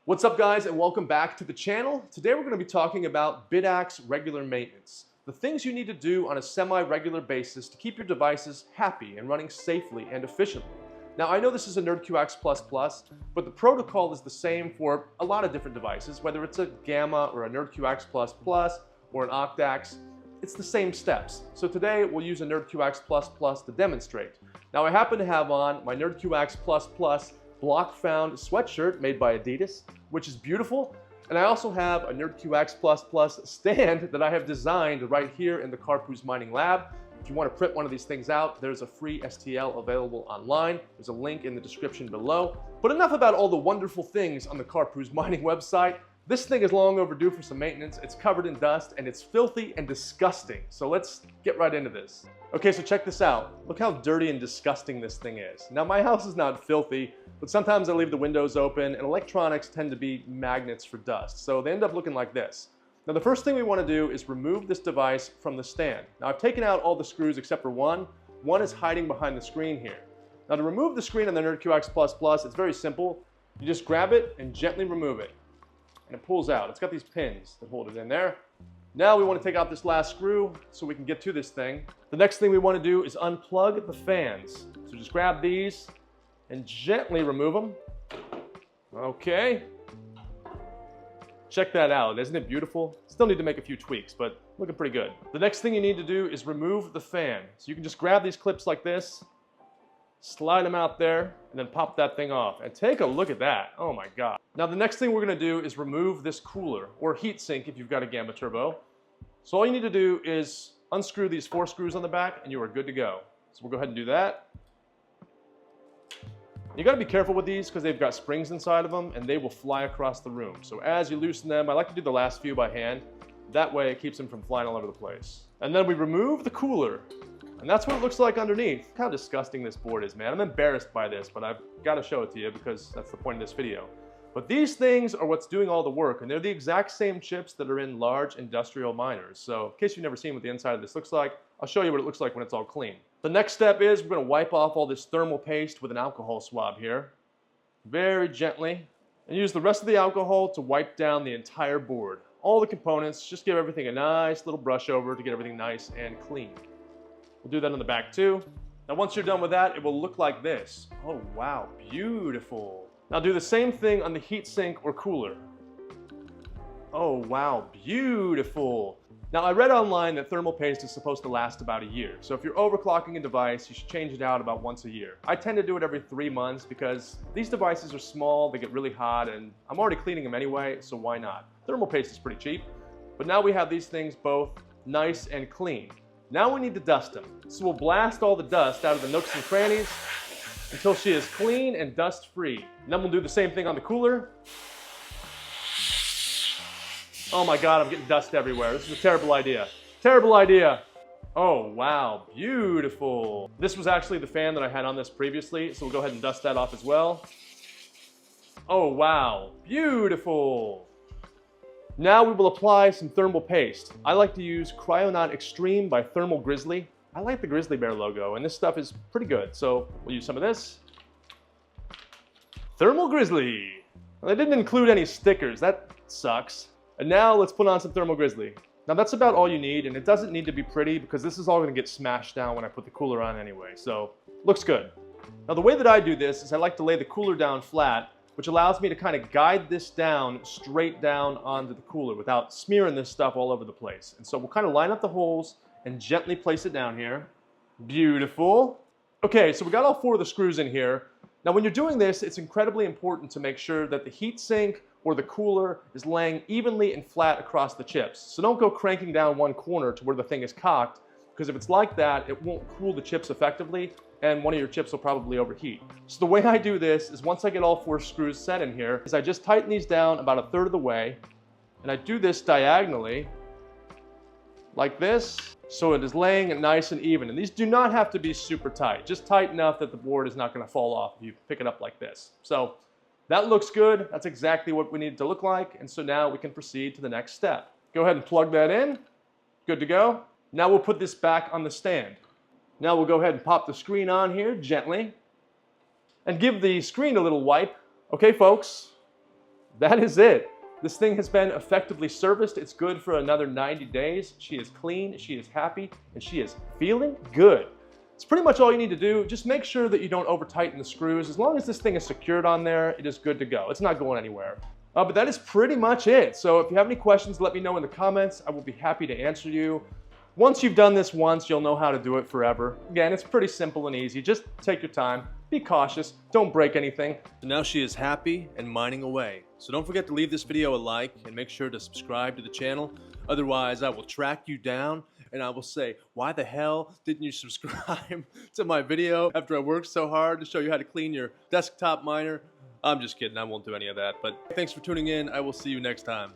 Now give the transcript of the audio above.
What's up guys, and welcome back to the channel. Today we're going to be talking about Bitaxe regular maintenance. The things you need to do on a semi-regular basis to keep your devices happy and running safely and efficiently. Now I know this is a NerdQAxe++, but the protocol is the same for a lot of different devices, whether it's a Gamma or a NerdQAxe++ or an OctAxe. It's the same steps. So today we'll use a NerdQAxe++ to demonstrate. Now I happen to have on my NerdQAxe++ block found sweatshirt made by Adidas, which is beautiful. And I also have a NerdQAxe++ stand that I have designed right here in the Carpoos Mining Lab. If you want to print one of these things out, there's a free STL available online. There's a link in the description below. But enough about all the wonderful things on the Carpoos Mining website. This thing is long overdue for some maintenance. It's covered in dust and it's filthy and disgusting. So let's get right into this. Okay, so check this out. Look how dirty and disgusting this thing is. Now my house is not filthy, but sometimes I leave the windows open and electronics tend to be magnets for dust. So they end up looking like this. Now the first thing we want to do is remove this device from the stand. Now I've taken out all the screws except for one. One is hiding behind the screen here. Now to remove the screen on the NerdQAxe++, it's very simple. You just grab it and gently remove it. And it pulls out. It's got these pins that hold it in there. Now we want to take out this last screw so we can get to this thing. The next thing we want to do is unplug the fans. So just grab these and gently remove them. Okay. Check that out. Isn't it beautiful? Still need to make a few tweaks, but looking pretty good. The next thing you need to do is remove the fan. So you can just grab these clips like this, slide them out there, and then pop that thing off. And take a look at that. Oh my God. Now the next thing we're going to do is remove this cooler, or heat sink if you've got a Gamma Turbo. So all you need to do is unscrew these 4 screws on the back and you are good to go. So we'll go ahead and do that. You got to be careful with these because they've got springs inside of them and they will fly across the room. So as you loosen them, I like to do the last few by hand. That way it keeps them from flying all over the place. And then we remove the cooler. And that's what it looks like underneath. Look how disgusting this board is, man. I'm embarrassed by this, but I've got to show it to you because that's the point of this video. But these things are what's doing all the work, and they're the exact same chips that are in large industrial miners. So in case you've never seen what the inside of this looks like, I'll show you what it looks like when it's all clean. The next step is we're going to wipe off all this thermal paste with an alcohol swab here. Very gently. And use the rest of the alcohol to wipe down the entire board. All the components, just give everything a nice little brush over to get everything nice and clean. We'll do that on the back too. Now once you're done with that, it will look like this. Oh wow, beautiful. Now do the same thing on the heatsink or cooler. Oh wow, beautiful. Now I read online that thermal paste is supposed to last about a year. So if you're overclocking a device, you should change it out about once a year. I tend to do it every 3 months because these devices are small, they get really hot, and I'm already cleaning them anyway, so why not? Thermal paste is pretty cheap. But now we have these things both nice and clean. Now we need to dust them. So we'll blast all the dust out of the nooks and crannies until she is clean and dust free. And then we'll do the same thing on the cooler. Oh my God, I'm getting dust everywhere. This is a terrible idea. Terrible idea. Oh wow, beautiful. This was actually the fan that I had on this previously, so we'll go ahead and dust that off as well. Oh wow, beautiful. Now we will apply some thermal paste. I like to use Cryonaut Extreme by Thermal Grizzly. I like the Grizzly Bear logo, and this stuff is pretty good, so we'll use some of this. Thermal Grizzly. Well, they didn't include any stickers, that sucks. And now let's put on some Thermal Grizzly. Now that's about all you need, and it doesn't need to be pretty because this is all gonna get smashed down when I put the cooler on anyway, so looks good. Now the way that I do this is I like to lay the cooler down flat, which allows me to kind of guide this down straight down onto the cooler without smearing this stuff all over the place. And so we'll kind of line up the holes and gently place it down here. Beautiful. Okay, so we got all 4 of the screws in here. Now when you're doing this, it's incredibly important to make sure that the heatsink or the cooler is laying evenly and flat across the chips. So don't go cranking down one corner to where the thing is cocked, because if it's like that, it won't cool the chips effectively, and one of your chips will probably overheat. So the way I do this is once I get all 4 screws set in here, is I just tighten these down about 1/3 of the way, and I do this diagonally, like this, so it is laying nice and even. And these do not have to be super tight, just tight enough that the board is not gonna fall off if you pick it up like this. So that looks good, that's exactly what we need it to look like, and so now we can proceed to the next step. Go ahead and plug that in, good to go. Now we'll put this back on the stand. Now we'll go ahead and pop the screen on here gently and give the screen a little wipe. Okay folks, That is it. This thing has been effectively serviced. It's good for another 90 days. She is clean, she is happy, and she is feeling good. It's pretty much all you need to do. Just make sure that you don't over tighten the screws. As long as this thing is secured on there, it is good to go. It's not going anywhere. But that is pretty much it. So if you have any questions, let me know in the comments. I will be happy to answer you. Once you've done this once, you'll know how to do it forever. Again, it's pretty simple and easy. Just take your time, be cautious, don't break anything. And now she is happy and mining away. So don't forget to leave this video a like and make sure to subscribe to the channel. Otherwise, I will track you down and I will say, why the hell didn't you subscribe to my video after I worked so hard to show you how to clean your desktop miner? I'm just kidding, I won't do any of that. But thanks for tuning in. I will see you next time.